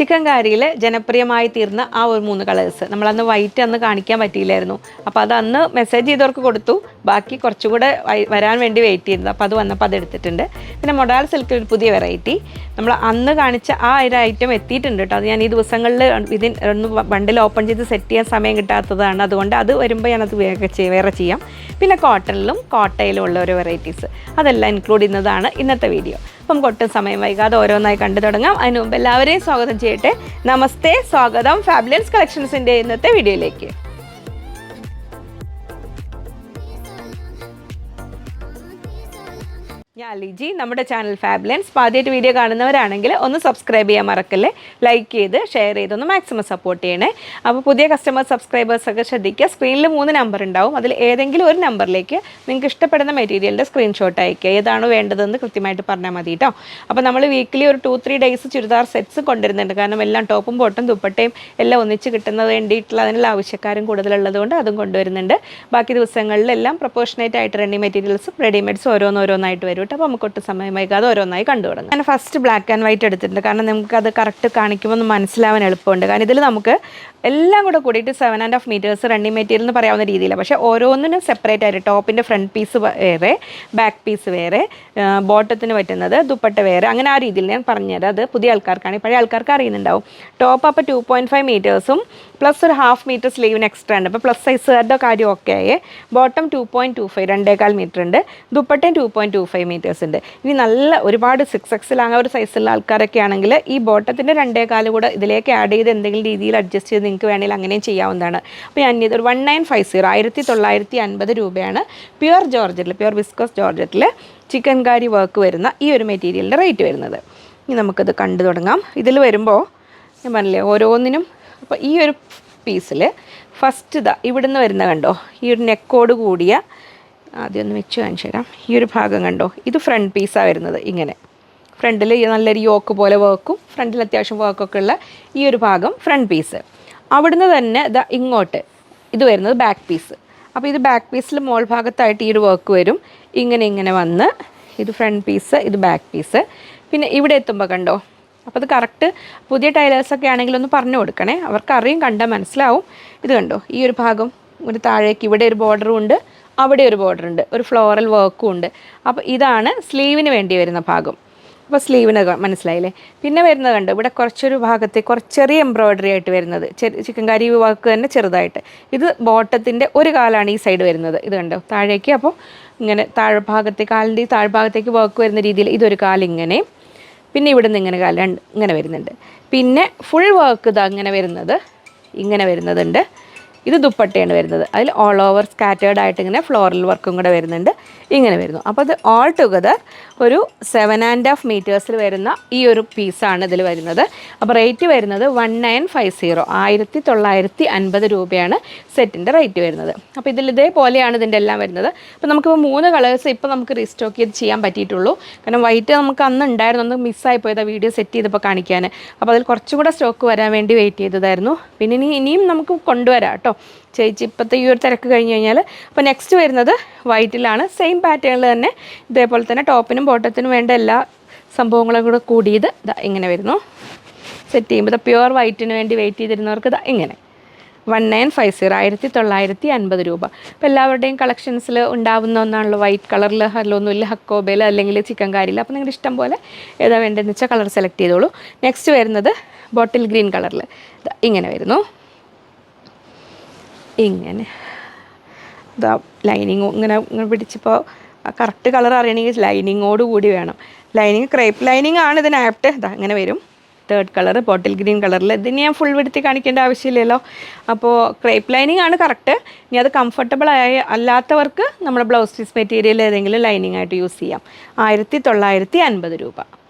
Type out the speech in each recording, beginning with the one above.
ചിക്കൻകാരിയിൽ ജനപ്രിയമായി തീർന്ന ആ ഒരു 3 കളേഴ്സ് നമ്മളന്ന് വൈറ്റ് അന്ന് കാണിക്കാൻ പറ്റിയില്ലായിരുന്നു. അപ്പോൾ അത് അന്ന് മെസ്സേജ് ചെയ്തവർക്ക് കൊടുത്തു. ബാക്കി കുറച്ചുകൂടെ വരാൻ വേണ്ടി വെയിറ്റ് ചെയ്തത്. അപ്പോൾ അത് വന്നപ്പോൾ അത് എടുത്തിട്ടുണ്ട്. പിന്നെ മൊഡാൾ സിൽക്കിൽ ഒരു പുതിയ വെറൈറ്റി നമ്മൾ അന്ന് കാണിച്ച ആ ഒരു ഐറ്റം എത്തിയിട്ടുണ്ട് കേട്ടോ. അത് ഞാൻ ഈ ദിവസങ്ങളിൽ ഒന്ന് ബണ്ടിൽ ഓപ്പൺ ചെയ്ത് സെറ്റ് ചെയ്യാൻ സമയം കിട്ടാത്തതാണ്. അതുകൊണ്ട് അത് വരുമ്പോൾ ഞാനത് വേറെ ചെയ്യാം. പിന്നെ കോട്ടണിലും കോട്ടയിലും ഉള്ള ഒരു വെറൈറ്റീസ് അതെല്ലാം ഇൻക്ലൂഡ് ചെയ്യുന്നതാണ് ഇന്നത്തെ വീഡിയോ. അപ്പം ഒട്ടും സമയം വൈകാതെ ഓരോന്നായി കണ്ടു തുടങ്ങാം. അതിന് മുമ്പ് എല്ലാവരെയും സ്വാഗതം ചെയ്യട്ടെ. നമസ്തേ, സ്വാഗതം ഫാബുലൻസ് കളക്ഷൻസിൻ്റെ ഇന്നത്തെ വീഡിയോയിലേക്ക്. ഞാൻ ലിജി. നമ്മുടെ ചാനൽ ഫാബുലൻസ് ആദ്യമായിട്ട് വീഡിയോ കാണുന്നവരാണെങ്കിൽ ഒന്ന് സബ്സ്ക്രൈബ് ചെയ്യാൻ മറക്കല്ലേ. ലൈക്ക് ചെയ്ത് ഷെയർ ചെയ്തൊന്ന് മാക്സിമം സപ്പോർട്ട് ചെയ്യണേ. അപ്പോൾ പുതിയ കസ്റ്റമർ സബ്സ്ക്രൈബേഴ്സൊക്കെ ശ്രദ്ധിക്കുക. സ്ക്രീനിൽ 3 നമ്പർ ഉണ്ടാവും. അതിൽ ഏതെങ്കിലും ഒരു നമ്പറിലേക്ക് നിങ്ങൾക്ക് ഇഷ്ടപ്പെടുന്ന മെറ്റീരിയലിൻ്റെ സ്ക്രീൻഷോട്ട് അയക്കുക. ഏതാണോ വേണ്ടതെന്ന് കൃത്യമായിട്ട് പറഞ്ഞാൽ മതി കേട്ടോ. അപ്പോൾ നമ്മൾ വീക്കിലി ഒരു 2-3 ഡേയ്സ് ചുരിദാർ സെറ്റ്സ് കൊണ്ടുവരുന്നുണ്ട്. കാരണം എല്ലാം ടോപ്പും ബോട്ടും ദുപ്പട്ടയും എല്ലാം ഒന്നിച്ച് കിട്ടുന്നത് വേണ്ടിയിട്ടുള്ള അതിനുള്ള ആവശ്യക്കാരും കൂടുതലുള്ളത് കൊണ്ട് അതും കൊണ്ടുവരുന്നുണ്ട്. ബാക്കി ദിവസങ്ങളിലെല്ലാം പ്രൊപ്പോർഷനേറ്റ് ആയിട്ട് റണ്ണിങ് മെറ്റീരിയൽസും റെഡിമെയ്ഡ്സും ഓരോന്നോരോന്നായിട്ട് വരും. അപ്പോൾ നമുക്ക് ഒട്ടും സമയം വൈകാതെ ഓരോന്നായി കണ്ടു തുടങ്ങാം. ഞാൻ ഫസ്റ്റ് ബ്ലാക്ക് ആൻഡ് വൈറ്റ് എടുത്തിട്ടുണ്ട്. കാരണം നമുക്കത് കറക്റ്റ് കാണിക്കുമ്പോൾ ഒന്ന് മനസ്സിലാവാൻ എളുപ്പമുണ്ട്. കാരണം ഇതിൽ നമുക്ക് എല്ലാം കൂടെ കൂടിയിട്ട് 7.5 മീറ്റേഴ്സ് റണ്ണിങ് മെറ്റീരിയൽ എന്ന് പറയാവുന്ന രീതിയിലാണ്. പക്ഷേ ഓരോന്നിനും സെപ്പറേറ്റ് ആയിട്ട് ടോപ്പിൻ്റെ ഫ്രണ്ട് പീസ് വേറെ, ബാക്ക് പീസ് വേറെ, ബോട്ടത്തിന് പറ്റുന്നത് ദുപ്പട്ട വേറെ, അങ്ങനെ ആ രീതിയിൽ ഞാൻ പറഞ്ഞുതരാം. അത് പുതിയ ആൾക്കാർക്കാണെങ്കിൽ പഴയ ആൾക്കാർക്ക് അറിയുന്നുണ്ടാവും. ടോപ്പ് അപ്പോൾ 2.5 മീറ്റേഴ്സും പ്ലസ് ഒരു 1/2 മീറ്റർ സ്ലീവിന് എക്സ്ട്രാ ഉണ്ട്. അപ്പോൾ പ്ലസ് സൈസുകാരുടെ കാര്യം ഓക്കെ ആയേ. ബോട്ടം 2.25 2.25 മീറ്റർ ഉണ്ട്. ദുപ്പട്ടയും 2.25 മീറ്റേഴ്സ് ഉണ്ട്. ഇനി നല്ല ഒരുപാട് 6XL ആ ഒരു സൈസുള്ള ആൾക്കാരൊക്കെ ആണെങ്കിൽ ഈ ബോട്ടത്തിൻ്റെ 2.25 കൂടെ ഇതിലേക്ക് ആഡ് ചെയ്ത് എന്തെങ്കിലും രീതിയിൽ അഡ്ജസ്റ്റ് ചെയ്ത് നിങ്ങൾക്ക് വേണമെങ്കിൽ അങ്ങനെയും ചെയ്യാവുന്നതാണ്. അപ്പോൾ ഞാൻ ഇതൊരു 1950 1950 രൂപയാണ് പ്യുവർ ജോർജറ്റിൽ, പ്യുവർ വിസ്കോസ് ജോർജറ്റിൽ ചിക്കൻകാരി വർക്ക് വരുന്ന ഈ ഒരു മെറ്റീരിയലിൻ്റെ റേറ്റ് വരുന്നത്. ഇനി നമുക്കിത് കണ്ടു തുടങ്ങാം. ഇതിൽ വരുമ്പോൾ ഞാൻ പറഞ്ഞില്ലേ ഓരോന്നിനും. അപ്പോൾ ഈ ഒരു പീസിൽ ഫസ്റ്റ് ഇവിടുന്ന് വരുന്ന കണ്ടോ, ഈ ഒരു നെക്കോട് കൂടിയ, ആദ്യം ഒന്ന് വെച്ച് കാണിച്ചു തരാം. ഈ ഒരു ഭാഗം കണ്ടോ, ഇത് ഫ്രണ്ട് പീസാണ് വരുന്നത്. ഇങ്ങനെ ഫ്രണ്ടിൽ നല്ലൊരു യോക്ക് പോലെ വർക്കും ഫ്രണ്ടിൽ അത്യാവശ്യം വർക്കൊക്കെ ഉള്ള ഈ ഒരു ഭാഗം ഫ്രണ്ട് പീസ്. അവിടുന്ന് തന്നെ ഇങ്ങോട്ട് ഇത് വരുന്നത് ബാക്ക് പീസ്. അപ്പോൾ ഇത് ബാക്ക് പീസിൽ മോൾ ഭാഗത്തായിട്ട് ഈ ഒരു വർക്ക് വരും. ഇങ്ങനെ വന്ന് ഇത് ഫ്രണ്ട് പീസ്, ഇത് ബാക്ക് പീസ്. പിന്നെ ഇവിടെ എത്തുമ്പോൾ കണ്ടോ, അപ്പോൾ അത് കറക്റ്റ് പുതിയ ടൈലേഴ്സൊക്കെ ആണെങ്കിൽ ഒന്ന് പറഞ്ഞു കൊടുക്കണേ. അവർക്ക് അറിയും, കണ്ടാൽ മനസ്സിലാവും. ഇത് കണ്ടോ, ഈ ഒരു ഭാഗം ഒരു താഴേക്ക് ഇവിടെ ഒരു ബോർഡറും ഉണ്ട്, അവിടെ ഒരു ബോർഡർ ഉണ്ട്, ഒരു ഫ്ലോറൽ വർക്കും ഉണ്ട്. അപ്പോൾ ഇതാണ് സ്ലീവിന് വേണ്ടി വരുന്ന ഭാഗം. അപ്പോൾ സ്ലീവിന് മനസ്സിലായില്ലേ. പിന്നെ വരുന്നത് കണ്ടോ, ഇവിടെ കുറച്ചൊരു ഭാഗത്ത് ചെറിയ എംബ്രോയ്ഡറി ആയിട്ട് വരുന്നത്, ചിക്കൻകാരി വർക്ക് തന്നെ ചെറുതായിട്ട്. ഇത് ബോട്ടത്തിൻ്റെ ഒരു കാലാണ് ഈ സൈഡ് വരുന്നത്. ഇത് കണ്ടോ താഴേക്ക്. അപ്പോൾ ഇങ്ങനെ താഴ്ഭാഗത്തേക്ക്, കാലിൻ്റെ താഴ്ഭാഗത്തേക്ക് വർക്ക് വരുന്ന രീതിയിൽ ഇതൊരു കാലിങ്ങനെ, പിന്നെ ഇവിടെ നിന്ന് ഇങ്ങനെ കാലം ഇങ്ങനെ വരുന്നുണ്ട്. പിന്നെ ഫുൾ വർക്ക് ഇങ്ങനെ വരുന്നതുണ്ട്. ഇത് ദുപ്പട്ടയാണ് വരുന്നത്. അതിൽ ഓൾ ഓവർ സ്കാറ്റേർഡ് ആയിട്ട് ഇങ്ങനെ ഫ്ലോറൽ വർക്കും കൂടെ വരുന്നുണ്ട്. ഇങ്ങനെ വരുന്നു. അപ്പോൾ അത് ഓൾ ടുഗദർ ഒരു 7.5 മീറ്റേഴ്സിൽ വരുന്ന ഈ ഒരു പീസാണ് ഇതിൽ വരുന്നത്. അപ്പോൾ റേറ്റ് വരുന്നത് 1950 1950 രൂപയാണ് സെറ്റിൻ്റെ റേറ്റ് വരുന്നത്. അപ്പോൾ ഇതിൽ ഇതേപോലെയാണ് ഇതിൻ്റെ എല്ലാം വരുന്നത്. അപ്പോൾ നമുക്കിപ്പോൾ 3 കളേഴ്സ് ഇപ്പോൾ നമുക്ക് റീസ്റ്റോക്ക് ചെയ്ത് ചെയ്യാൻ പറ്റിയിട്ടുള്ളൂ. കാരണം വൈറ്റ് നമുക്ക് അന്ന് ഉണ്ടായിരുന്നു, ഒന്ന് മിസ്സായി പോയത് വീഡിയോ സെറ്റ് ചെയ്തപ്പോൾ കാണിക്കാൻ. അപ്പോൾ അതിൽ കുറച്ചും കൂടെ സ്റ്റോക്ക് വരാൻ വേണ്ടി വെയിറ്റ് ചെയ്തതായിരുന്നു. പിന്നെ ഇനിയും നമുക്ക് കൊണ്ടുവരാം കേട്ടോ ചേച്ചി, ഇപ്പോഴത്തെ ഈ ഒരു തിരക്ക് കഴിഞ്ഞ് കഴിഞ്ഞാൽ. അപ്പോൾ നെക്സ്റ്റ് വരുന്നത് വൈറ്റിലാണ്. സെയിം പാറ്റേണിൽ തന്നെ ഇതേപോലെ തന്നെ ടോപ്പിനും ബോട്ടത്തിനും വേണ്ട എല്ലാ സംഭവങ്ങളും കൂടെ കൂടിയത് ഇങ്ങനെ വരുന്നു. സെറ്റ് ചെയ്യുമ്പോൾ പ്യുവർ വൈറ്റിന് വേണ്ടി വെയിറ്റ് ചെയ്തിരുന്നവർക്ക് ഇങ്ങനെ 1950 1950 രൂപ. അപ്പോൾ എല്ലാവരുടെയും കളക്ഷൻസിൽ ഉണ്ടാവുന്ന ഒന്നാണല്ലോ വൈറ്റ് കളറിൽ. അല്ലൊന്നുമില്ല ഹക്കോബയിൽ അല്ലെങ്കിൽ ചിക്കൻകാരിയിൽ. അപ്പോൾ നിങ്ങളുടെ ഇഷ്ടം പോലെ ഏതാ വേണ്ടതെന്ന് വെച്ചാൽ കളർ സെലക്ട് ചെയ്തോളൂ. നെക്സ്റ്റ് വരുന്നത് ബോട്ടിൽ ഗ്രീൻ കളറിൽ ഇങ്ങനെ വരുന്നു. ഇങ്ങനെ ലൈനിങ് ഇങ്ങനെ പിടിച്ചപ്പോൾ കറക്റ്റ് കളർ അറിയണമെങ്കിൽ ലൈനിങ്ങോട് കൂടി വേണം. ലൈനിങ് ക്രേപ്പ് ലൈനിങ് ആണ് ഇതിന് ആപ്റ്റ്. ഇങ്ങനെ വരും. 3rd കളർ ബോട്ടിൽ ഗ്രീൻ കളറിൽ. ഇതിന് ഞാൻ ഫുൾ വിടുത്തി കാണിക്കേണ്ട ആവശ്യമില്ലല്ലോ. അപ്പോൾ ക്രേപ്പ് ലൈനിങ് ആണ് കറക്റ്റ്. ഇനി അത് കംഫർട്ടബിൾ അല്ലാത്തവർക്ക് നമ്മുടെ ബ്ലൗസ് പീസ് മെറ്റീരിയൽ ഏതെങ്കിലും ലൈനിങ് ആയിട്ട് യൂസ് ചെയ്യാം. 1950 രൂപ.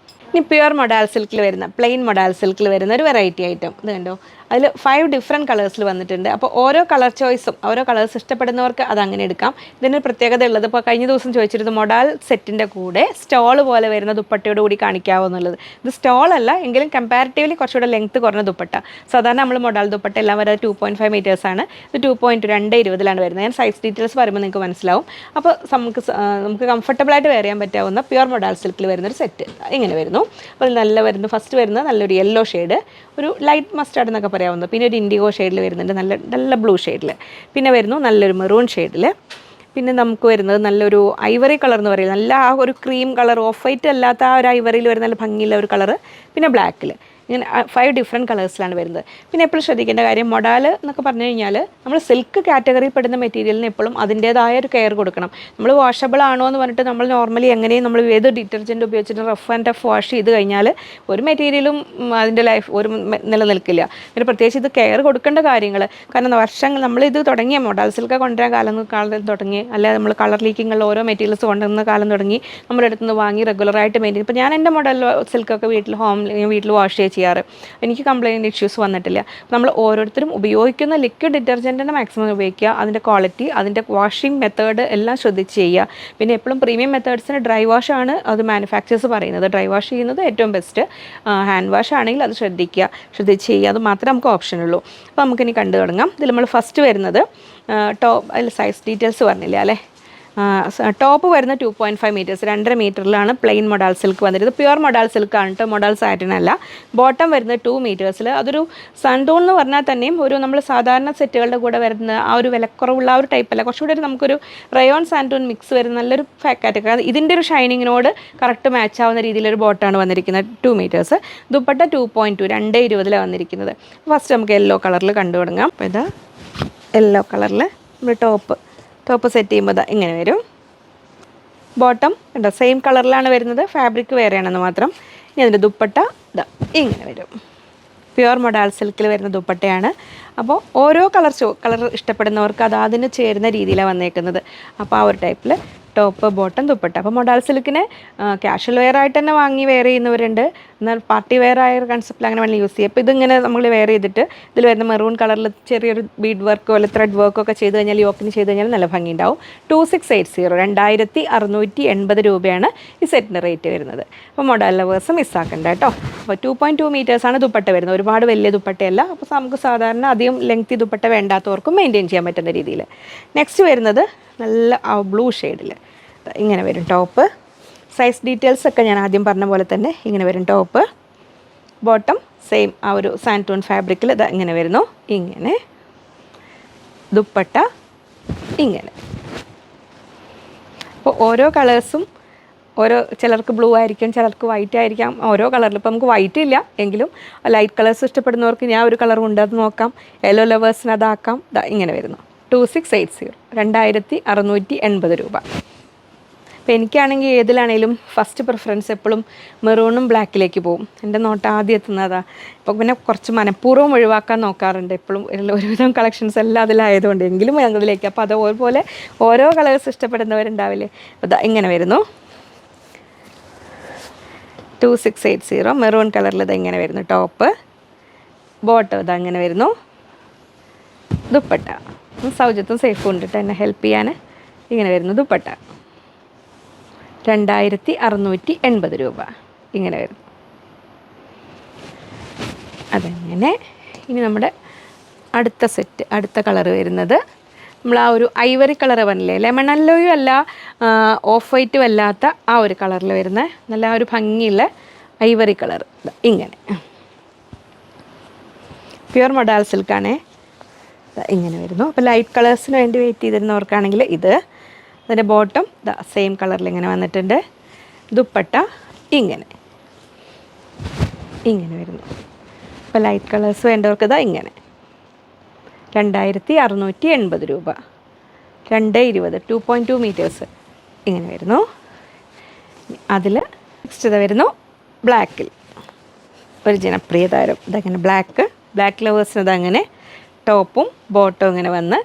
ഇനി പ്യുവർ മൊഡാൽ സിൽക്കിൽ വരുന്ന, പ്ലെയിൻ മൊഡാൽ സിൽക്കിൽ വരുന്ന ഒരു വെറൈറ്റി ഐറ്റം ഇത് കണ്ടോ. അതിൽ 5 ഡിഫറെൻറ്റ് കളേഴ്സിൽ വന്നിട്ടുണ്ട്. അപ്പോൾ ഓരോ കളർ ചോയ്സും, ഓരോ കളേഴ്സ് ഇഷ്ടപ്പെടുന്നവർക്ക് അതങ്ങനെ എടുക്കാം. ഇതിന് പ്രത്യേകത ഉള്ളത്, ഇപ്പോൾ കഴിഞ്ഞ ദിവസം ചോദിച്ചിരുന്നു മൊഡാൽ സെറ്റിൻ്റെ കൂടെ സ്റ്റോൾ പോലെ വരുന്ന ദുപ്പട്ടയോട് കൂടി കാണിക്കാവോ എന്നുള്ളത്. ഇത് സ്റ്റോളല്ല എങ്കിലും കമ്പാരിറ്റീവ്ലി കുറച്ചുകൂടെ ലെങ്ത്ത് കുറഞ്ഞ ദുപ്പട്ട. സാധാരണ നമ്മൾ മൊഡാൽ ദുപ്പട്ട എല്ലാം വരെ 2.5 മീറ്റേഴ്സാണ്. ഇത് 2.220 വരുന്നത്. ഞാൻ സൈസ് ഡീറ്റെയിൽസ് പറയുമ്പോൾ നിങ്ങൾക്ക് മനസ്സിലാവും. അപ്പോൾ നമുക്ക് കംഫർട്ടബിളായിട്ട് വെയർ ചെയ്യാൻ പറ്റാവുന്ന പ്യുവർ മൊഡാൽ സിൽക്കിൽ വരുന്നൊരു സെറ്റ് ഇങ്ങനെ വരുന്നു. അപ്പോൾ നല്ല വരുന്നു. ഫസ്റ്റ് വരുന്നത് നല്ലൊരു യെല്ലോ ഷെയ്ഡ്, ഒരു ലൈറ്റ് മസ്റ്റാർഡ് എന്നൊക്കെ പറയാവുന്നത്. പിന്നെ ഒരു ഇൻഡിഗോ ഷെയ്ഡിൽ വരുന്നുണ്ട്, നല്ല നല്ല ബ്ലൂ ഷെയ്ഡിൽ. പിന്നെ വരുന്നു നല്ലൊരു മെറൂൺ ഷെയ്ഡിൽ. പിന്നെ നമുക്ക് വരുന്നത് നല്ലൊരു ഐവറി കളർ എന്ന് പറയുന്നത്, നല്ല ആ ഒരു ക്രീം കളർ, ഓഫ് വൈറ്റ് അല്ലാത്ത ആ ഒരു ഐവറിയിൽ വരുന്ന നല്ല ഭംഗിയുള്ള ഒരു കളറ്. പിന്നെ ബ്ലാക്കിൽ, ഇങ്ങനെ 5 ഡിഫറെൻറ്റ് കളേഴ്സിലാണ് വരുന്നത്. പിന്നെ എപ്പോഴും ശ്രദ്ധിക്കേണ്ട കാര്യം, മൊഡാൽ എന്നൊക്കെ പറഞ്ഞു കഴിഞ്ഞാൽ നമ്മൾ സിൽക്ക് കാറ്റഗറിയിൽ പെടുന്ന മെറ്റീരിയലിന് എപ്പോഴും അതിൻ്റേതായ ഒരു കെയർ കൊടുക്കണം. നമ്മൾ വാഷബിൾ ആണോ എന്ന് പറഞ്ഞിട്ട് നമ്മൾ നോർമലി എങ്ങനെയും നമ്മൾ ഏത് ഡിറ്റർജൻറ്റ് ഉപയോഗിച്ചിട്ട് റഫ് ആൻഡ് ടഫ് വാഷ് ചെയ്ത് കഴിഞ്ഞാൽ ഒരു മെറ്റീരിയലും അതിൻ്റെ ലൈഫ് നിലനിൽക്കില്ല. പിന്നെ പ്രത്യേകിച്ച് ഇത് കെയർ കൊടുക്കേണ്ട കാര്യങ്ങൾ, കാരണം വർഷങ്ങൾ നമ്മളിത് തുടങ്ങിയ മൊഡാൽ സിൽക്ക് കൊണ്ടുവരാൻ കാലം തുടങ്ങി, അല്ലെങ്കിൽ നമ്മൾ കളർ ലീക്കിങ്ങുള്ള ഓരോ മെറ്റീരിയൽസ് കൊണ്ടുവന്ന കാലം തുടങ്ങി നമ്മുടെ അടുത്ത് നിന്ന് വാങ്ങി റെഗുലറായിട്ട് മെയിൻറ്റെയിൻ. ഇപ്പോൾ ഞാൻ എൻ്റെ മൊഡൽ സിൽക്കൊക്കെ വീട്ടിൽ വാഷ് ചെയ്യാറ്, എനിക്ക് കംപ്ലയിൻറ്റ് ഇഷ്യൂസ് വന്നിട്ടില്ല. നമ്മൾ ഓരോരുത്തരും ഉപയോഗിക്കുന്ന ലിക്വിഡ് ഡിറ്റർജൻറ്റിൻ്റെ മാക്സിമം ഉപയോഗിക്കുക, അതിൻ്റെ ക്വാളിറ്റി, അതിൻ്റെ വാഷിംഗ് മെത്തേഡ് എല്ലാം ശ്രദ്ധിച്ച് ചെയ്യുക. പിന്നെ എപ്പോഴും പ്രീമിയം മെത്തേഡ്സിന് ഡ്രൈ വാഷാണ് അത് മാനുഫാക്ചേഴ്സ് പറയുന്നത്, ഡ്രൈ വാഷ് ചെയ്യുന്നത് ഏറ്റവും ബെസ്റ്റ്. ഹാൻഡ് വാഷ് ആണെങ്കിൽ അത് ശ്രദ്ധിച്ച് ചെയ്യുക, അത് മാത്രമേ നമുക്ക് ഓപ്ഷനുള്ളൂ. അപ്പോൾ നമുക്കിനി കണ്ടു തുടങ്ങാം. ഇതിൽ നമ്മൾ ഫസ്റ്റ് വരുന്നത് ടോപ്പ്, അതിൽ സൈസ് ഡീറ്റെയിൽസ് പറഞ്ഞില്ല അല്ലേ. ടോപ്പ് വരുന്ന 2.5 മീറ്റേഴ്സ്, 2.5 മീറ്ററിലാണ് പ്ലെയിൻ മൊഡാൽ സിൽക്ക് വന്നിരുന്നത്. പ്യുവർ മൊഡാൽ സിൽക്കാണ് കേട്ടോ, മൊഡാൽ സാറ്റിനല്ല. ബോട്ടം വരുന്നത് 2 മീറ്റേഴ്സിൽ. അതൊരു സൺടോൺ എന്ന് പറഞ്ഞാൽ തന്നെയും ഒരു നമ്മൾ സാധാരണ സെറ്റുകളുടെ കൂടെ വരുന്ന ആ ഒരു വിലക്കുറവുള്ള ആ ഒരു ടൈപ്പല്ല, കുറച്ചുകൂടി നമുക്കൊരു റയോൺ സാൻഡോൺ മിക്സ് വരുന്ന നല്ലൊരു കാറ്റഗറി. ഇതിൻ്റെ ഒരു ഷൈനിങ്ങിനോട് കറക്റ്റ് മാച്ച് ആവുന്ന രീതിയിലൊരു ബോട്ടാണ് വന്നിരിക്കുന്നത്, 2 മീറ്റേഴ്സ്. ദുപ്പട്ട 2.2, 2.20 വന്നിരിക്കുന്നത്. ഫസ്റ്റ് നമുക്ക് യെല്ലോ കളറിൽ കണ്ടു തുടങ്ങാം. അപ്പോൾ ഇത് യെല്ലോ കളറിൽ നമ്മൾ ടോപ്പ് സെറ്റ് ചെയ്യുമ്പോൾ ഇങ്ങനെ വരും. ബോട്ടം ഉണ്ടോ സെയിം കളറിലാണ് വരുന്നത്, ഫാബ്രിക് വേറെയാണെന്ന് മാത്രം. ഇനി അതിൻ്റെ ദുപ്പട്ട ഇങ്ങനെ വരും. പ്യുവർ മൊഡാൽ സിൽക്കിൽ വരുന്ന ദുപ്പട്ടയാണ്. അപ്പോൾ ഓരോ കളർ ഇഷ്ടപ്പെടുന്നവർക്ക് അത് അതിന് ചേരുന്ന രീതിയിലാണ് വന്നേക്കുന്നത്. അപ്പോൾ ആ ഒരു ടൈപ്പിൽ ടോപ്പ്, ബോട്ടം, ദുപ്പട്ട. അപ്പോൾ മൊഡാൽ സിൽക്കിന് ക്യാഷ്വൽ വെയർ ആയിട്ട് തന്നെ വാങ്ങി വെയർ ചെയ്യുന്നവരുണ്ട്, എന്നാൽ പാർട്ടി വെയർ ആയ ഒരു കൺസെപ്റ്റിൽ അങ്ങനെ വേണമെങ്കിൽ യൂസ് ചെയ്യും. അപ്പോൾ ഇതിങ്ങനെ നമ്മൾ വെയർ ചെയ്തിട്ട് ഇതിൽ വരുന്ന മെറൂൺ കളറിൽ ചെറിയൊരു ബീഡ് വർക്കോ അല്ലെങ്കിൽ ത്രെഡ് വർക്കോ ഒക്കെ ചെയ്ത് കഴിഞ്ഞാൽ, യോക്കിന് ചെയ്ത് കഴിഞ്ഞാൽ നല്ല ഭംഗി ഉണ്ടാവും. 2680, 2680 രൂപയാണ് ഈ സെറ്റിന് റേറ്റ് വരുന്നത്. അപ്പോൾ മൊഡാൽ ലവേഴ്സ് മിസ്സാക്കണ്ട കേട്ടോ. അപ്പോൾ 2.2 മീറ്റേഴ്സാണ് ദുപ്പട്ട വരുന്നത്, ഒരുപാട് വലിയ ദുപ്പട്ടയല്ല. അപ്പോൾ നമുക്ക് സാധാരണ അധികം ലെങ്തി ദുപ്പട്ട വേണ്ടാത്തവർക്കും മെയിൻറ്റെയിൻ ചെയ്യാൻ പറ്റുന്ന രീതിയിൽ. നെക്സ്റ്റ് വരുന്നത് നല്ല ബ്ലൂ ഷെയ്ഡിൽ ഇങ്ങനെ വരും ടോപ്പ്. സൈസ് ഡീറ്റെയിൽസ് ഒക്കെ ഞാൻ ആദ്യം പറഞ്ഞ പോലെ തന്നെ ഇങ്ങനെ വരും ടോപ്പ്. ബോട്ടം സെയിം ആ ഒരു സാൻറ്റൂൺ ഫാബ്രിക്കിൽ ഇങ്ങനെ വരുന്നു. ഇങ്ങനെ ദുപ്പട്ട ഇങ്ങനെ. അപ്പോൾ ഓരോ കളേഴ്സും ചിലർക്ക് ബ്ലൂ ആയിരിക്കും, ചിലർക്ക് വൈറ്റ് ആയിരിക്കാം, ഓരോ കളറിൽ. ഇപ്പോൾ നമുക്ക് വൈറ്റ് ഇല്ല എങ്കിലും ലൈറ്റ് കളേഴ്സ് ഇഷ്ടപ്പെടുന്നവർക്ക് ഞാൻ ഒരു കളറും ഉണ്ട്, അത് നോക്കാം. യെല്ലോ ലവേഴ്സിന് അതാക്കാം. ഇങ്ങനെ വരുന്നു 2680, 2680 രൂപ. അപ്പോൾ എനിക്കാണെങ്കിൽ ഏതിലാണെങ്കിലും ഫസ്റ്റ് പ്രിഫറൻസ് എപ്പോഴും മെറൂണും ബ്ലാക്കിലേക്ക് പോകും. എൻ്റെ നോട്ട് ആദ്യം എത്തുന്നതാണ്. ഇപ്പോൾ പിന്നെ കുറച്ച് മനഃപൂർവ്വം ഒഴിവാക്കാൻ നോക്കാറുണ്ട് എപ്പോഴും, ഒരുവിധം കളക്ഷൻസ് എല്ലാം അതിലായതുകൊണ്ട് എങ്കിലും അതിലേക്ക്. അപ്പോൾ അതുപോലെ ഓരോ കളേഴ്സ് ഇഷ്ടപ്പെടുന്നവരുണ്ടാവില്ലേ. അപ്പോൾ ഇങ്ങനെ വരുന്നു 2680, മെറൂൺ കളറിൽ ഇങ്ങനെ വരുന്നു ടോപ്പ്. ബോട്ടം അങ്ങനെ വരുന്നു. ദുപ്പട്ട സൗജത്തും സേഫും ഉണ്ട് കേട്ടോ എന്നെ ഹെൽപ്പ് ചെയ്യാൻ. ഇങ്ങനെ വരുന്നു ദുപ്പട്ട 2680 രൂപ ഇങ്ങനെ വരും. അതങ്ങനെ. ഇനി നമ്മുടെ അടുത്ത കളർ വരുന്നത് നമ്മൾ ആ ഒരു ഐവറി കളർ പറഞ്ഞില്ലേ, ലെമൺ യെല്ലോയും അല്ല ഓഫ് വൈറ്റും അല്ലാത്ത ആ ഒരു കളറിൽ വരുന്ന നല്ല ഒരു ഭംഗിയുള്ള ഐവറി കളർ ഇങ്ങനെ. പ്യുവർ മൊഡാൽ സിൽക്കാണേ. ഇങ്ങനെ വരുന്നു. അപ്പോൾ ലൈറ്റ് കളേഴ്സിന് വേണ്ടി വെയിറ്റ് ചെയ്തിരുന്നവർക്കാണെങ്കിൽ ഇത്. അതിൻ്റെ ബോട്ടം സെയിം കളറിൽ ഇങ്ങനെ വന്നിട്ടുണ്ട്. ദുപ്പട്ട ഇങ്ങനെ വരുന്നു. അപ്പോൾ ലൈറ്റ് കളേഴ്സ് വേണ്ടവർക്ക് ഇങ്ങനെ 2680 രൂപ. 2.20, 2.2 മീറ്റേഴ്സ് ഇങ്ങനെ വരുന്നു. അതിൽ നെക്സ്റ്റ് വരുന്നു ബ്ലാക്കിൽ ഒരു ജനപ്രിയ താരം. ഇതങ്ങനെ ബ്ലാക്ക് ലവേഴ്സിന് ഇതങ്ങനെ ടോപ്പും ബോട്ടവും ഇങ്ങനെ വന്ന്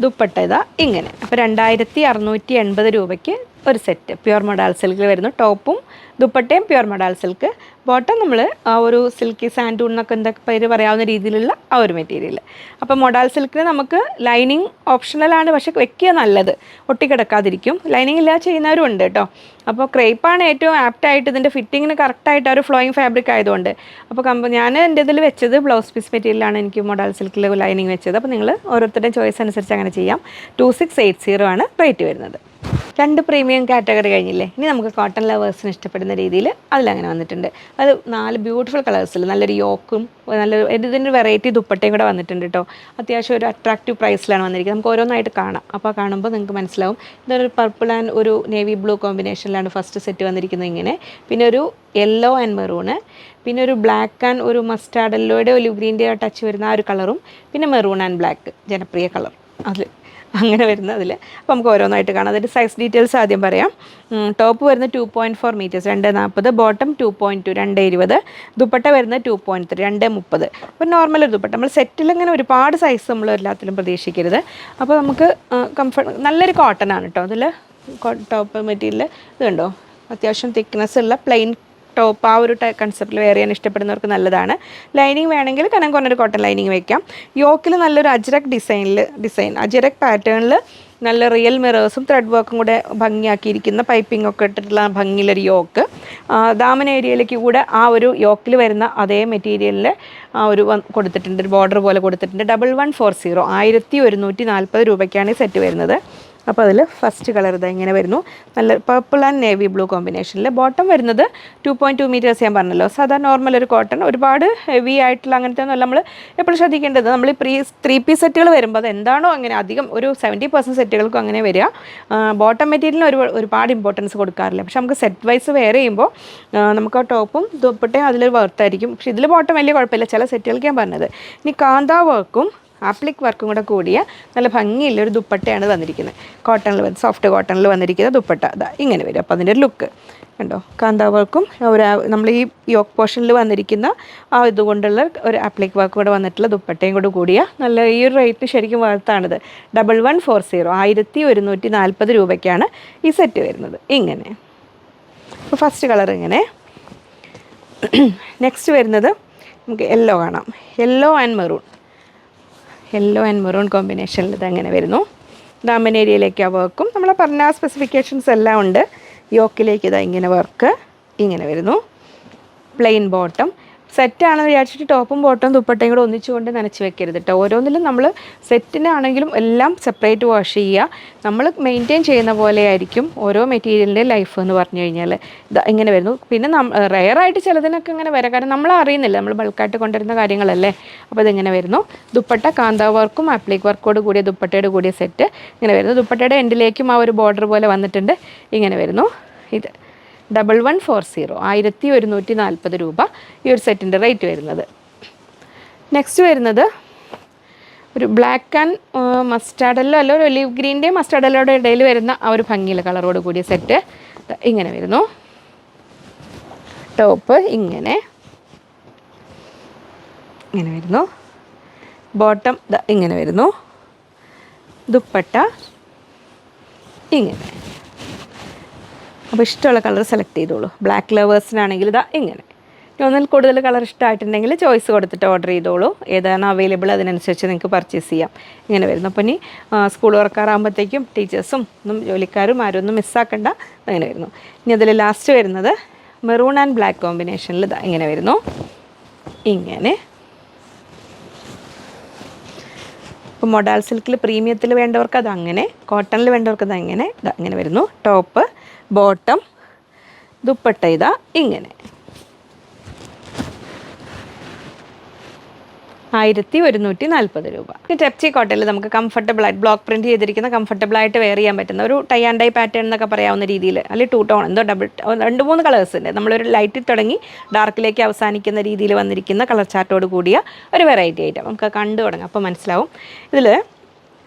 ദുപ്പട്ട ഇങ്ങനെ. അപ്പോൾ 2680 രൂപയ്ക്ക് ഒരു സെറ്റ് പ്യുവർ മൊഡാൽ സിൽക്കിൽ വരുന്നു. ടോപ്പും ദുപ്പട്ടയും പ്യുവർ മൊഡാൽ സിൽക്ക്, ബോട്ടം നമ്മൾ ആ ഒരു സിൽക്കി സാൻഡൂൺ എന്നൊക്കെ എന്തൊക്കെ പേര് പറയാവുന്ന രീതിയിലുള്ള ആ ഒരു മെറ്റീരിയൽ. അപ്പോൾ മൊഡാൽ സിൽക്കിന് നമുക്ക് ലൈനിങ് ഓപ്ഷണലാണ്, പക്ഷേ വെക്കുക നല്ലത്, ഒട്ടിക്കിടക്കാതിരിക്കും. ലൈനിങ് ഇല്ലാതെ ചെയ്യുന്നവരും ഉണ്ട് കേട്ടോ. അപ്പോൾ ക്രേപ്പാണ് ഏറ്റവും ആപ്റ്റായിട്ട് ഇതിൻ്റെ ഫിറ്റിങ്ങിന് കറക്റ്റായിട്ട് ആ ഒരു ഫ്ലോയിങ് ഫാബ്രിക് ആയതുകൊണ്ട്. അപ്പോൾ ഞാൻ എൻ്റെ ഇതിൽ വെച്ചത് ബ്ലൗസ് പീസ് മെറ്റീരിയലാണ് എനിക്ക് മൊഡാൽ സിൽക്കിൽ ലൈനിങ് വെച്ചത്. അപ്പോൾ നിങ്ങൾ ഓരോരുത്തരുടെയും ചോയ്സ് അനുസരിച്ച് അങ്ങനെ ചെയ്യാം. 2680 ആണ് റേറ്റ് വരുന്നത്. രണ്ട് പ്രീമിയം കാറ്റഗറി കഴിഞ്ഞില്ലേ. ഇനി നമുക്ക് കോട്ടൺ ലവേഴ്സിന് ഇഷ്ടപ്പെടുന്ന രീതിയിൽ അതിലങ്ങനെ വന്നിട്ടുണ്ട്. അത് 4 ബ്യൂട്ടിഫുൾ കളേഴ്സിൽ നല്ലൊരു യോക്കും നല്ലൊരു ഇതിൻ്റെ വെറൈറ്റി ദുപ്പട്ടയും കൂടെ വന്നിട്ടുണ്ട് കേട്ടോ. അത്യാവശ്യം ഒരു അട്രാക്റ്റീവ് പ്രൈസിലാണ് വന്നിരിക്കുന്നത്. നമുക്ക് ഓരോന്നായിട്ട് കാണാം. അപ്പോൾ കാണുമ്പോൾ നിങ്ങൾക്ക് മനസ്സിലാവും. ഇതൊരു പർപ്പിൾ ആൻഡ് ഒരു നേവി ബ്ലൂ കോമ്പിനേഷനിലാണ് ഫസ്റ്റ് സെറ്റ് വന്നിരിക്കുന്നത് ഇങ്ങനെ. പിന്നെ ഒരു യെല്ലോ ആൻഡ് മെറൂണ്, പിന്നെ ഒരു ബ്ലാക്ക് ആൻഡ് ഒരു മസ്റ്റാർഡ് യെല്ലോയുടെ ഒലിവ് ഗ്രീൻ്റെ ടച്ച് വരുന്ന ആ ഒരു കളറും, പിന്നെ മെറൂൺ ആൻഡ് ബ്ലാക്ക് ജനപ്രിയ കളർ അതിൽ അങ്ങനെ വരുന്ന അതിൽ. അപ്പോൾ നമുക്ക് ഓരോന്നായിട്ട് കാണാം. അതിൻ്റെ സൈസ് ഡീറ്റെയിൽസ് ആദ്യം പറയാം. ടോപ്പ് വരുന്നത് 2.4 മീറ്റേഴ്സ് 2.40, ബോട്ടം 2.2 2.20, ദുപ്പട്ട വരുന്നത് 2.3 2.30. അപ്പോൾ നോർമൽ ഒരു ദുപ്പട്ട. നമ്മൾ സെറ്റിൽ ഇങ്ങനെ ഒരുപാട് സൈസ് നമ്മൾ എല്ലാത്തിലും പ്രതീക്ഷിക്കരുത്. അപ്പോൾ നമുക്ക് കംഫർട്ട് നല്ലൊരു കോട്ടൺ ആണ് കേട്ടോ. അതിൽ ടോപ്പ് മെറ്റീരിയൽ ഇത് കണ്ടോ, അത്യാവശ്യം തിക്നെസ് ഉള്ള പ്ലെയിൻ ടോപ്പ്. ആ ഒരു കൺസെപ്റ്റിൽ വെയർ ചെയ്യാൻ ഇഷ്ടപ്പെടുന്നവർക്ക് നല്ലതാണ്. ലൈനിങ് വേണമെങ്കിൽ കനം കുറഞ്ഞൊരു കോട്ടൺ ലൈനിങ് വയ്ക്കാം. യോക്കിൽ നല്ലൊരു അജ്രക് അജ്രക് പാറ്റേണിൽ നല്ല റിയൽ മിറേഴ്സും ത്രെഡ് വർക്കും കൂടെ ഭംഗിയാക്കിയിരിക്കുന്ന പൈപ്പിംഗ് ഒക്കെ ഇട്ടിട്ടുള്ള ഭംഗിയിലൊരു യോക്ക്. ദാമൻ ഏരിയയിലേക്ക് കൂടെ ആ ഒരു യോക്കിൽ വരുന്ന അതേ മെറ്റീരിയലിൽ ആ ഒരു കൊടുത്തിട്ടുണ്ട്, ഒരു ബോർഡർ പോലെ കൊടുത്തിട്ടുണ്ട്. 1140 1140 രൂപയ്ക്കാണ് ഈ സെറ്റ് വരുന്നത്. അപ്പോൾ അതിൽ ഫസ്റ്റ് കളർ ഇതാ ഇങ്ങനെ വരുന്നു. നല്ല പർപ്പിൾ ആൻഡ് നേവി ബ്ലൂ കോമ്പിനേഷനിൽ. ബോട്ടം വരുന്നത് 2.2 മീറ്റേഴ്സ് ഞാൻ പറഞ്ഞല്ലോ. സാധാരണ നോർമൽ ഒരു കോട്ടൺ, ഒരുപാട് ഹെവി ആയിട്ടുള്ള അങ്ങനത്തെ ഒന്നും നമ്മൾ എപ്പോഴും ശ്രദ്ധിക്കേണ്ടത്. നമ്മൾ ഈ 3 പീസ് സെറ്റുകൾ വരുമ്പോൾ അത് എന്താണോ അങ്ങനെ അധികം ഒരു 70% സെറ്റുകൾക്കും അങ്ങനെ വരിക. ബോട്ടം മെറ്റീരിയലിന് ഒരുപാട് ഇമ്പോർട്ടൻസ് കൊടുക്കാറില്ല. പക്ഷെ നമുക്ക് സെറ്റ് വൈസ് വെയർ ചെയ്യുമ്പോൾ നമുക്ക് ആ ടോപ്പും ദുപ്പട്ടയും അതിൽ വർത്തായിരിക്കും. പക്ഷേ ഇതിൽ ബോട്ടം വലിയ കുഴപ്പമില്ല, ചില സെറ്റുകൾക്ക് ഞാൻ പറഞ്ഞത്. ഇനി കാന്താ വർക്കും ആപ്ലിക് വർക്കും കൂടെ കൂടിയ നല്ല ഭംഗിയുള്ളൊരു ദുപ്പട്ടയാണ് വന്നിരിക്കുന്നത്. കോട്ടണിൽ സോഫ്റ്റ് കോട്ടണിൽ വന്നിരിക്കുന്ന ദുപ്പട്ട അതാ ഇങ്ങനെ വരും. അപ്പോൾ അതിൻ്റെ ലുക്ക് കണ്ടോ, കാന്താ വർക്കും ഒരു നമ്മൾ ഈ യോക്ക് പോർഷനിൽ വന്നിരിക്കുന്ന ആ ഇതുകൊണ്ടുള്ള ഒരു ആപ്ലിക് വർക്ക് കൂടെ വന്നിട്ടുള്ള ദുപ്പട്ടയും കൂടെ കൂടിയ നല്ല ഈ ഒരു റേറ്റ് ശരിക്കും വർത്താണിത്. 1140 1140 രൂപയ്ക്കാണ് ഈ സെറ്റ് വരുന്നത് ഇങ്ങനെ. അപ്പോൾ ഫസ്റ്റ് കളർ ഇങ്ങനെ. നെക്സ്റ്റ് വരുന്നത് നമുക്ക് യെല്ലോ കാണാം. യെല്ലോ ആൻഡ് മെറൂൺ കോമ്പിനേഷനിൽ ഇതങ്ങനെ വരുന്നു. ദാമൻ ഏരിയയിലേക്ക് ആ വർക്കും നമ്മൾ പറഞ്ഞ സ്പെസിഫിക്കേഷൻസ് എല്ലാം ഉണ്ട്. യോക്കിലേക്ക് ഇതാ ഇങ്ങനെ വർക്ക് ഇങ്ങനെ വരുന്നു. Plain bottom. സെറ്റാണെന്ന് വിചാരിച്ചിട്ട് ടോപ്പും ബോട്ടവും ദുപ്പട്ടയും കൂടെ ഒന്നിച്ചുകൊണ്ട് നനച്ച് വെക്കരുത് കേട്ടോ. ഓരോന്നിലും നമ്മൾ സെറ്റിനാണെങ്കിലും എല്ലാം സെപ്പറേറ്റ് വാഷ് ചെയ്യുക. നമ്മൾ മെയിൻറ്റെയിൻ ചെയ്യുന്ന പോലെ ആയിരിക്കും ഓരോ മെറ്റീരിയലിൻ്റെ ലൈഫ് എന്ന് പറഞ്ഞു കഴിഞ്ഞാൽ. ഇത് ഇങ്ങനെ വരുന്നു. പിന്നെ റെയറായിട്ട് ചിലതിനൊക്കെ ഇങ്ങനെ വരാം, കാരണം നമ്മൾ അറിയുന്നില്ല, നമ്മൾ ബൾക്കായിട്ട് കൊണ്ടുവരുന്ന കാര്യങ്ങളല്ലേ. അപ്പോൾ ഇതിങ്ങനെ വരുന്നു. ദുപ്പട്ട കാന്താ വർക്കും ആപ്ലിക് വർക്കോട് കൂടിയ ദുപ്പട്ടയോട് കൂടിയ സെറ്റ് ഇങ്ങനെ വരുന്നു. ദുപ്പട്ടയുടെ എൻഡിലേക്കും ആ ഒരു ബോർഡർ പോലെ വന്നിട്ടുണ്ട് ഇങ്ങനെ വരുന്നു. ഇത് 1140 1140 രൂപ ഈ ഒരു സെറ്റിൻ്റെ റേറ്റ് വരുന്നത്. നെക്സ്റ്റ് വരുന്നത് ഒരു ബ്ലാക്ക് ആൻഡ് മസ്റ്റാർഡല്ലോ അല്ല ഒരു ഒലിവ് ഗ്രീൻ്റെയും മസ്റ്റാർഡല്ലോയുടെ ഇടയിൽ വരുന്ന ആ ഒരു ഭംഗിയുള്ള കളറോട് കൂടിയ സെറ്റ് ഇങ്ങനെ വരുന്നു. ടോപ്പ് ഇങ്ങനെ വരുന്നു. ബോട്ടം ഇങ്ങനെ വരുന്നു. ദുപ്പട്ട ഇങ്ങനെ. അപ്പോൾ ഇഷ്ടമുള്ള കളർ സെലക്ട് ചെയ്തോളൂ. ബ്ലാക്ക് ലവേഴ്സിനാണെങ്കിൽ ഇതാ ഇങ്ങനെ. ഒന്നിൽ കൂടുതൽ കളർ ഇഷ്ടമായിട്ടുണ്ടെങ്കിൽ ചോയ്സ് കൊടുത്തിട്ട് ഓർഡർ ചെയ്തോളൂ. ഏതാണ് അവൈലബിൾ അതിനനുസരിച്ച് നിങ്ങൾക്ക് പർച്ചേസ് ചെയ്യാം. ഇങ്ങനെ വരുന്നു. അപ്പോൾ ഇനി സ്കൂൾ തുറക്കാറാകുമ്പോഴത്തേക്കും ടീച്ചേഴ്സും ഒന്നും ജോലിക്കാരും ആരും ഒന്നും മിസ്സാക്കണ്ട. അങ്ങനെ വരുന്നു. ഇനി അതിൽ ലാസ്റ്റ് വരുന്നത് മെറൂൺ ആൻഡ് ബ്ലാക്ക് കോമ്പിനേഷനിൽ ഇതാ ഇങ്ങനെ വരുന്നു. ഇങ്ങനെ. ഇപ്പോൾ മൊഡാൽ സിൽക്കിൽ പ്രീമിയത്തിൽ വേണ്ടവർക്ക് അത് അങ്ങനെ, കോട്ടണിൽ വേണ്ടവർക്ക് അത് അങ്ങനെ ഇങ്ങനെ വരുന്നു. ടോപ്പ് ബോട്ടം ദുപ്പട്ട ഇതാ ഇങ്ങനെ. 1140 രൂപ. ടെപ്ചി കോട്ടണിൽ നമുക്ക് കംഫർട്ടബിളായിട്ട് ബ്ലോക്ക് പ്രിൻറ്റ് ചെയ്തിരിക്കുന്ന കംഫർട്ടബിളായിട്ട് വെയർ ചെയ്യാൻ പറ്റുന്ന ഒരു ടൈ ആൻഡ് ഡൈ പാറ്റേൺ എന്നൊക്കെ പറയാവുന്ന രീതിയിൽ, അല്ലെങ്കിൽ 2 ടോൺ എന്തോ 2-3 കളേഴ്സ് ഉണ്ട്. നമ്മളൊരു ലൈറ്റിൽ തുടങ്ങി ഡാർക്കിലേക്ക് അവസാനിക്കുന്ന രീതിയിൽ വന്നിരിക്കുന്ന കളർ ചാർട്ടോട് കൂടിയ ഒരു വെറൈറ്റി ആയിട്ട് നമുക്ക് കണ്ടു തുടങ്ങാം. അപ്പോൾ മനസ്സിലാവും. ഇതിൽ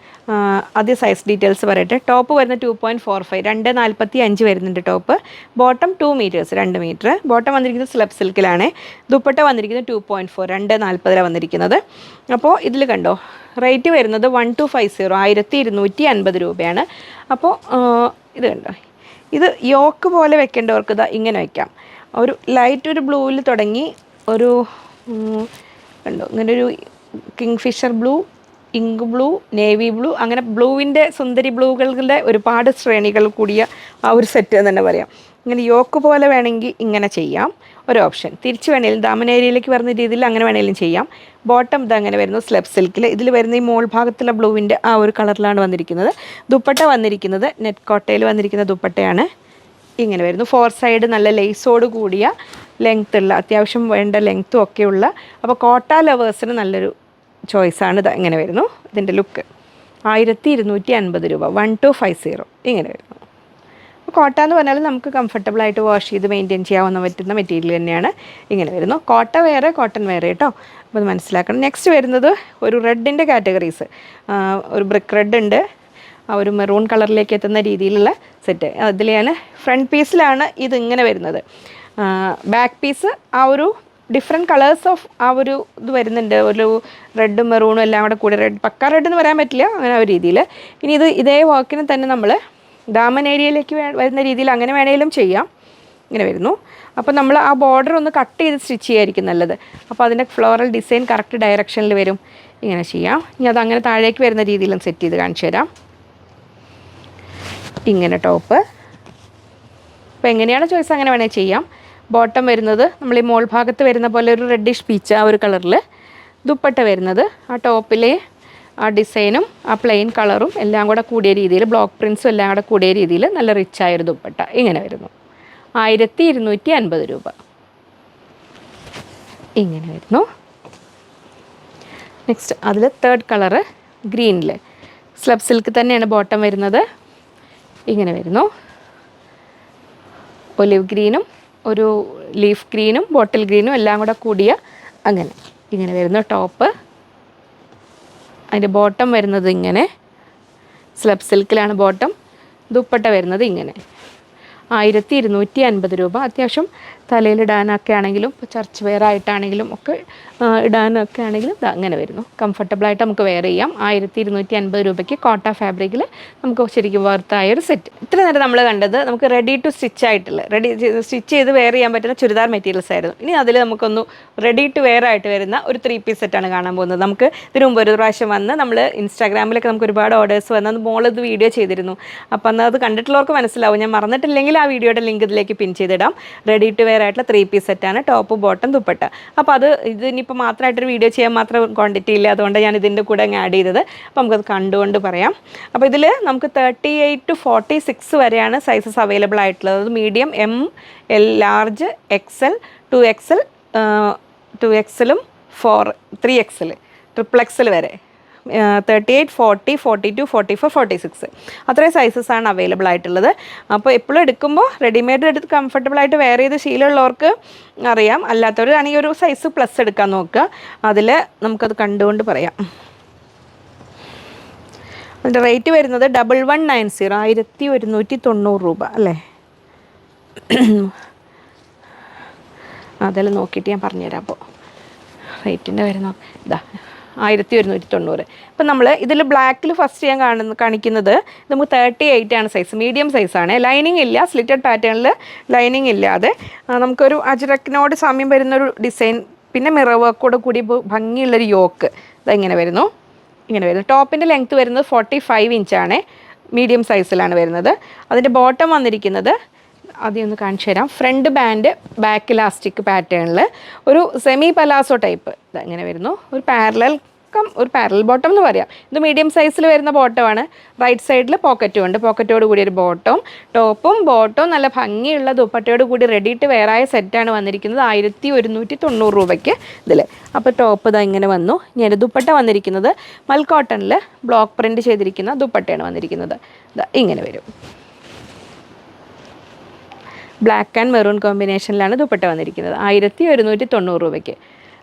ആദ്യ സൈസ് ഡീറ്റെയിൽസ് പറയട്ടെ. ടോപ്പ് വരുന്നത് 2.45 2.45 വരുന്നുണ്ട് top. Bottom 2 metres 2 metre. Bottom വന്നിരിക്കുന്നത് സ്ലബ് സിൽക്കിലാണ്. ദുപ്പട്ട വന്നിരിക്കുന്നത് 2.4 2.40 വന്നിരിക്കുന്നത്. അപ്പോൾ ഇതിൽ കണ്ടോ റേറ്റ് വരുന്നത് 1250 1250 രൂപയാണ്. അപ്പോൾ ഇത് കണ്ടോ, ഇത് യോക്ക് പോലെ വെക്കേണ്ടവർക്ക് ഇതാ ഇങ്ങനെ വയ്ക്കാം. ഒരു ലൈറ്റ് ഒരു ബ്ലൂവിൽ തുടങ്ങി ഒരു കണ്ടോ ഇങ്ങനൊരു kingfisher blue ink blue, navy blue, അങ്ങനെ ബ്ലൂവിൻ്റെ സുന്ദരി ബ്ലൂകളുടെ ഒരുപാട് ശ്രേണികൾ കൂടിയ ആ ഒരു സെറ്റ് എന്ന് തന്നെ പറയാം. ഇങ്ങനെ യോക്ക് പോലെ വേണമെങ്കിൽ ഇങ്ങനെ ചെയ്യാം, ഒരു ഓപ്ഷൻ. തിരിച്ച് വേണമെങ്കിലും ദാമനേരിയയിലേക്ക് വരുന്ന രീതിയിൽ അങ്ങനെ വേണമെങ്കിലും ചെയ്യാം. ബോട്ടം ഇത് അങ്ങനെ വരുന്നു സ്ലെബ് സിൽക്കിൽ. ഇതിൽ വരുന്ന ഈ മോൾ ഭാഗത്തുള്ള ബ്ലൂവിൻ്റെ ആ ഒരു കളറിലാണ് വന്നിരിക്കുന്നത്. ദുപ്പട്ട വന്നിരിക്കുന്നത് നെറ്റ് കോട്ടയിൽ വന്നിരിക്കുന്ന ദുപ്പട്ടയാണ്. ഇങ്ങനെ വരുന്നു. 4 സൈഡ് നല്ല ലേസോട് കൂടിയ ലെങ്ത് ഉള്ള, അത്യാവശ്യം വേണ്ട ലെങ്ത്തും ഒക്കെയുള്ള, അപ്പോൾ കോട്ട ലവേഴ്സിന് നല്ലൊരു ചോയ്സാണ്. ഇത് ഇങ്ങനെ വരുന്നു. ഇതിൻ്റെ ലുക്ക് 1250 രൂപ, 1250 ഇങ്ങനെ വരുന്നു. അപ്പോൾ കോട്ട എന്ന് പറഞ്ഞാൽ നമുക്ക് കംഫർട്ടബിളായിട്ട് വാഷ് ചെയ്ത് മെയിൻറ്റെയിൻ ചെയ്യാവുന്ന പറ്റുന്ന മെറ്റീരിയൽ തന്നെയാണ്. ഇങ്ങനെ വരുന്നു. കോട്ട വേറെ, കോട്ടൺ വേറെ കേട്ടോ, അപ്പോൾ അത് മനസ്സിലാക്കണം. നെക്സ്റ്റ് വരുന്നത് ഒരു റെഡിൻ്റെ കാറ്റഗറീസ്. ഒരു ബ്രിക്ക് റെഡ് ഉണ്ട്, ആ ഒരു മെറൂൺ കളറിലേക്ക് എത്തുന്ന രീതിയിലുള്ള സെറ്റ്. അതിലാണ് ഫ്രണ്ട് പീസിലാണ് ഇതിങ്ങനെ വരുന്നത്. ബാക്ക് പീസ് ആ ഒരു ഡിഫറെൻറ്റ് കളേഴ്സ് ഓഫ് ആ ഒരു ഇത് വരുന്നുണ്ട്. ഒരു റെഡും മെറൂണും എല്ലാം കൂടെ കൂടി, റെഡ് പക്ക റെഡ് എന്ന് പറയാൻ പറ്റില്ല, അങ്ങനെ ഒരു രീതിയിൽ. ഇനി ഇതേ വർക്കിന് തന്നെ നമ്മൾ ദാമൻ ഏരിയയിലേക്ക് വരുന്ന രീതിയിൽ അങ്ങനെ വേണമെങ്കിലും ചെയ്യാം. ഇങ്ങനെ വരുന്നു. അപ്പോൾ നമ്മൾ ആ ബോർഡർ ഒന്ന് കട്ട് ചെയ്ത് സ്റ്റിച്ച് ചെയ്യായിരിക്കും നല്ലത്. അപ്പോൾ അതിൻ്റെ ഫ്ലോറൽ ഡിസൈൻ കറക്റ്റ് ഡയറക്ഷനിൽ വരും. ഇങ്ങനെ ചെയ്യാം. ഇനി അതങ്ങനെ താഴേക്ക് വരുന്ന രീതിയിലും സെറ്റ് ചെയ്ത് കാണിച്ചു തരാം. ഇങ്ങനെ ടോപ്പ്. അപ്പോൾ എങ്ങനെയാണ് ചോയ്സ് അങ്ങനെ വേണമെങ്കിൽ ചെയ്യാം. ബോട്ടം വരുന്നത് നമ്മൾ ഈ മോൾ ഭാഗത്ത് വരുന്ന പോലെ ഒരു റെഡിഷ് പീച്ച് ആ ഒരു കളറിൽ. ദുപ്പട്ട വരുന്നത് ആ ടോപ്പിലെ ആ ഡിസൈനും ആ പ്ലെയിൻ കളറും എല്ലാം കൂടെ കൂടിയ രീതിയിൽ, ബ്ലോക്ക് പ്രിൻസും എല്ലാം കൂടെ കൂടിയ രീതിയിൽ നല്ല റിച്ചായൊരു ദുപ്പട്ട ഇങ്ങനെ വരുന്നു. 1250 രൂപ ഇങ്ങനെ വരുന്നു. നെക്സ്റ്റ് അതിൽ തേർഡ് കളറ് ഗ്രീനിൽ സ്ലബ് സിൽക്ക് തന്നെയാണ് ബോട്ടം വരുന്നത്. ഇങ്ങനെ വരുന്നു. ഒലിവ് ഗ്രീനും ഒരു ലീഫ് ഗ്രീനും ബോട്ടിൽ ഗ്രീനും എല്ലാം കൂടെ കൂടിയ അങ്ങനെ ഇങ്ങനെ വരുന്നു ടോപ്പ്. അതിൻ്റെ ബോട്ടം വരുന്നത് ഇങ്ങനെ സ്ലബ് സിൽക്കിലാണ് ബോട്ടം. ദുപ്പട്ട വരുന്നത് ഇങ്ങനെ 1250 രൂപ. അത്യാവശ്യം തലയിലിടാനൊക്കെ ആണെങ്കിലും ഇപ്പോൾ ചർച്ച് വെയർ ആയിട്ടാണെങ്കിലും ഒക്കെ ഇടാനൊക്കെ ആണെങ്കിലും അങ്ങനെ വരുന്നു. കംഫർട്ടബിളായിട്ട് നമുക്ക് വെയർ ചെയ്യാം. 1250 രൂപയ്ക്ക് കോട്ട ഫാബ്രിക്കിൽ നമുക്ക് ശരിക്കും വർത്തായൊരു സെറ്റ്. ഇത്ര നേരം നമ്മൾ കണ്ടത് നമുക്ക് റെഡി ടു സ്റ്റിച്ച് ആയിട്ടുള്ള, സ്റ്റിച്ച് ചെയ്ത് വെയർ ചെയ്യാൻ പറ്റുന്ന ചുരിദാർ മെറ്റീരിയൽസ് ആയിരുന്നു. ഇനി അതിൽ നമുക്കൊന്ന് റെഡി ടു വെയർ ആയിട്ട് വരുന്ന ഒരു 3 പീസ് സെറ്റാണ് കാണാൻ പോകുന്നത്. നമുക്ക് ഇതിനു മുമ്പ് ഒരു പ്രാവശ്യം വന്ന് നമ്മൾ ഇൻസ്റ്റാഗ്രാമിലൊക്കെ നമുക്ക് ഒരുപാട് ഓർഡേഴ്സ് വന്ന് മോളിത് വീഡിയോ ചെയ്തിരുന്നു. അപ്പോൾ അന്ന് അത് കണ്ടിട്ടുള്ളവർക്ക് മനസ്സിലാവും. ഞാൻ മറന്നിട്ടില്ലെങ്കിൽ ആ വീഡിയോയുടെ ലിങ്ക് ഇതിലേക്ക് പിൻ ചെയ്തിടാം. റെഡി ടു വെയർ ആയിട്ടുള്ള 3 പീസ് സെറ്റാണ്. Top bottom dupatta. അപ്പോൾ അത് ഇതിനിപ്പോൾ മാത്രമായിട്ടൊരു വീഡിയോ ചെയ്യാൻ മാത്രം ക്വാണ്ടിറ്റി ഇല്ല, അതുകൊണ്ട് ഞാൻ ഇതിൻ്റെ കൂടെ അങ്ങ് ആഡ് ചെയ്തത്. അപ്പോൾ നമുക്കത് കണ്ടുകൊണ്ട് പറയാം. അപ്പോൾ ഇതിൽ നമുക്ക് 38 to 46 വരെയാണ് സൈസസ് അവൈലബിൾ ആയിട്ടുള്ളത്. അത് medium, M, L, large, XL, 2XL, 2XL, 3XL, XXL വരെ 38, 40, 42, 44, 46 അത്രയും സൈസസാണ് അവൈലബിൾ ആയിട്ടുള്ളത്. അപ്പോൾ എപ്പോഴും എടുക്കുമ്പോൾ റെഡിമെയ്ഡ് എടുത്ത് കംഫർട്ടബിളായിട്ട് വെയർ ചെയ്ത് ശീലമുള്ളവർക്ക് അറിയാം. അല്ലാത്തവരാണെങ്കിൽ ഒരു സൈസ് പ്ലസ് എടുക്കാൻ നോക്കുക. അതിൽ നമുക്കത് കണ്ടുകൊണ്ട് പറയാം. അതിൻ്റെ റേറ്റ് വരുന്നത് 1190, 1190 രൂപ അല്ലേ? അതെല്ലാം നോക്കിയിട്ട് ഞാൻ പറഞ്ഞുതരാം. അപ്പോൾ റേറ്റിൻ്റെ വരുന്ന ഇതാ 1190. ഇപ്പം നമ്മൾ ഇതിൽ ബ്ലാക്കിൽ ഫസ്റ്റ് ഞാൻ കാണിക്കുന്നത് നമുക്ക് 38 ആണ് സൈസ്, മീഡിയം സൈസാണ്. ലൈനിങ് ഇല്ല, സ്ലിറ്റഡ് പാറ്റേണിൽ ലൈനിങ് ഇല്ലാതെ നമുക്കൊരു അജ്രക്കിനോട് സാമ്യം വരുന്നൊരു ഡിസൈൻ, പിന്നെ മിറർ വർക്കോട് കൂടി ഭംഗിയുള്ളൊരു യോക്ക് ഇതെങ്ങനെ വരുന്നു. ഇങ്ങനെ വരുന്നു. ടോപ്പിൻ്റെ ലെങ്ത്ത് വരുന്നത് 45 ഇഞ്ചാണ്, മീഡിയം സൈസിലാണ് വരുന്നത്. അതിൻ്റെ ബോട്ടം വന്നിരിക്കുന്നത് ആദ്യം ഒന്ന് കാണിച്ചു തരാം. ഫ്രണ്ട് ബാൻഡ് ബാക്ക് ഇലാസ്റ്റിക് പാറ്റേണിൽ ഒരു സെമി പലാസോ ടൈപ്പ് ഇങ്ങനെ വരുന്നു. ഒരു പാരലൽ ബോട്ടം എന്ന് പറയാം. ഇത് മീഡിയം സൈസിൽ വരുന്ന ബോട്ടമാണ്. റൈറ്റ് സൈഡിൽ പോക്കറ്റും ഉണ്ട്. പോക്കറ്റോട് കൂടി ഒരു ടോപ്പും ബോട്ടവും നല്ല ഭംഗിയുള്ള ദുപ്പട്ടയോട് കൂടി റെഡി ടു വെയറായ സെറ്റാണ് വന്നിരിക്കുന്നത് 1190 രൂപയ്ക്ക് ഇതിൽ. അപ്പോൾ ടോപ്പ് ഇതാ ഇങ്ങനെ വന്നു. ഞാൻ ദുപ്പട്ട വന്നിരിക്കുന്നത് മൽക്കോട്ടണിൽ ബ്ലോക്ക് പ്രിൻറ്റ് ചെയ്തിരിക്കുന്ന ദുപ്പട്ടയാണ് വന്നിരിക്കുന്നത്. ഇതാ ഇങ്ങനെ വരും. ബ്ലാക്ക് ആൻഡ് മെറൂൺ കോമ്പിനേഷനിലാണ് ദുപ്പട്ട വന്നിരിക്കുന്നത് 1190 രൂപയ്ക്ക്.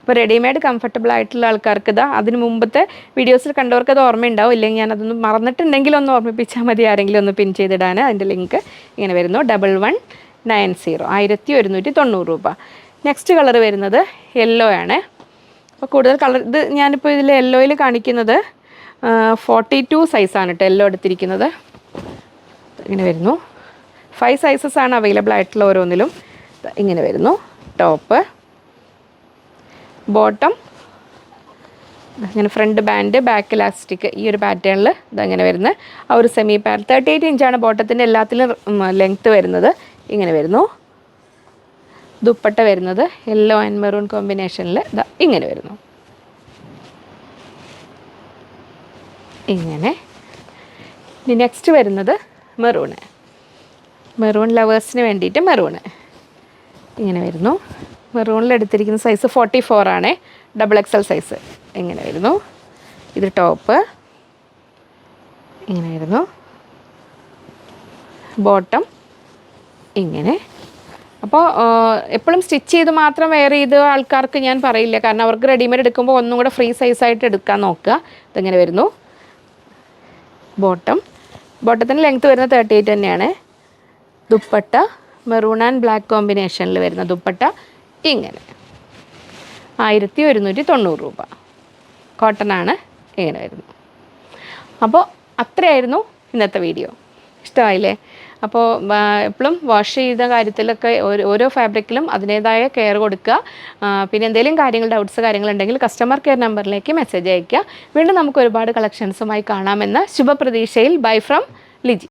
അപ്പോൾ റെഡിമെയ്ഡ് കംഫർട്ടബിൾ ആയിട്ടുള്ള ആൾക്കാർക്ക് ഇതാ അതിന് മുമ്പത്തെ വീഡിയോസിൽ കണ്ടവർക്ക് അത് ഓർമ്മയുണ്ടാവും. ഇല്ലെങ്കിൽ ഞാനതൊന്ന് മറന്നിട്ടുണ്ടെങ്കിൽ ഒന്ന് ഓർമ്മിപ്പിച്ചാൽ മതി, ആരെങ്കിലും ഒന്ന് പിൻ ചെയ്തിടാൻ. അതിൻ്റെ ലിങ്ക് ഇങ്ങനെ വരുന്നു 1190, 1190 രൂപ. നെക്സ്റ്റ് കളർ വരുന്നത് യെല്ലോ ആണ്. അപ്പോൾ കൂടുതൽ കളർ ഇത് ഞാനിപ്പോൾ ഇതിൽ യെല്ലോയിൽ കാണിക്കുന്നത് 42 സൈസാണ് കേട്ടോ യെല്ലോ എടുത്തിരിക്കുന്നത്. ഇങ്ങനെ വരുന്നു. 5 സൈസസ് ആണ് അവൈലബിൾ ആയിട്ടുള്ള ഓരോന്നിലും. ഇങ്ങനെ വരുന്നു. ടോപ്പ്, ബോട്ടം അങ്ങനെ ഫ്രണ്ട് ബാൻഡ് ബാക്ക് ഇലാസ്റ്റിക് ഈ ഒരു പാറ്റേണിൽ ഇതങ്ങനെ വരുന്നത്. ആ ഒരു സെമി പാഡ് 38 ഇഞ്ചാണ് ബോട്ടത്തിൻ്റെ എല്ലാത്തിലും ലെങ്ത്ത് വരുന്നത്. ഇങ്ങനെ വരുന്നു. ദുപ്പട്ട വരുന്നത് യെല്ലോ ആൻഡ് മെറൂൺ കോമ്പിനേഷനിൽ ഇതാ ഇങ്ങനെ വരുന്നു. ഇങ്ങനെ. ഇനി നെക്സ്റ്റ് വരുന്നത് മെറൂൺ ലവേഴ്സിന് വേണ്ടിയിട്ട് മെറൂണ് ഇങ്ങനെ വരുന്നു. മെറൂണിൽ എടുത്തിരിക്കുന്ന സൈസ് 44 ആണ്, XXL സൈസ്. ഇങ്ങനെ വരുന്നു. ഇത് ടോപ്പ് ഇങ്ങനെ വരുന്നു. ബോട്ടം ഇങ്ങനെ. അപ്പോൾ എപ്പോഴും സ്റ്റിച്ച് ചെയ്ത് മാത്രം വെയർ ചെയ്ത് ആൾക്കാർക്ക് ഞാൻ പറയില്ല, കാരണം അവർക്ക് റെഡിമെയ്ഡ് എടുക്കുമ്പോൾ ഒന്നും കൂടെ ഫ്രീ സൈസായിട്ട് എടുക്കാൻ നോക്കുക. ഇതെങ്ങനെ വരുന്നു. ബോട്ടത്തിന് ലെങ്ത്ത് വരുന്നത് 38 തന്നെയാണ്. ദുപ്പട്ട മെറൂൺ ആൻഡ് ബ്ലാക്ക് കോമ്പിനേഷനിൽ വരുന്ന ദുപ്പട്ട ഇങ്ങനെ 1190 രൂപ. കോട്ടൺ ആണ്. ഇങ്ങനെ വരുന്നു. അപ്പോൾ അത്രയായിരുന്നു ഇന്നത്തെ വീഡിയോ. ഇഷ്ടമായില്ലേ? അപ്പോൾ എപ്പോഴും വാഷ് ചെയ്ത കാര്യത്തിലൊക്കെ ഓരോ ഫാബ്രിക്കിലും അതിൻ്റേതായ കെയർ കൊടുക്കുക. പിന്നെ എന്തെങ്കിലും ഡൗട്ട്സ് കാര്യങ്ങളുണ്ടെങ്കിൽ കസ്റ്റമർ കെയർ നമ്പറിലേക്ക് മെസ്സേജ് അയയ്ക്കുക. വീണ്ടും നമുക്ക് ഒരുപാട് കളക്ഷൻസുമായി കാണാമെന്ന ശുഭപ്രതീക്ഷയിൽ. Bye from Liji.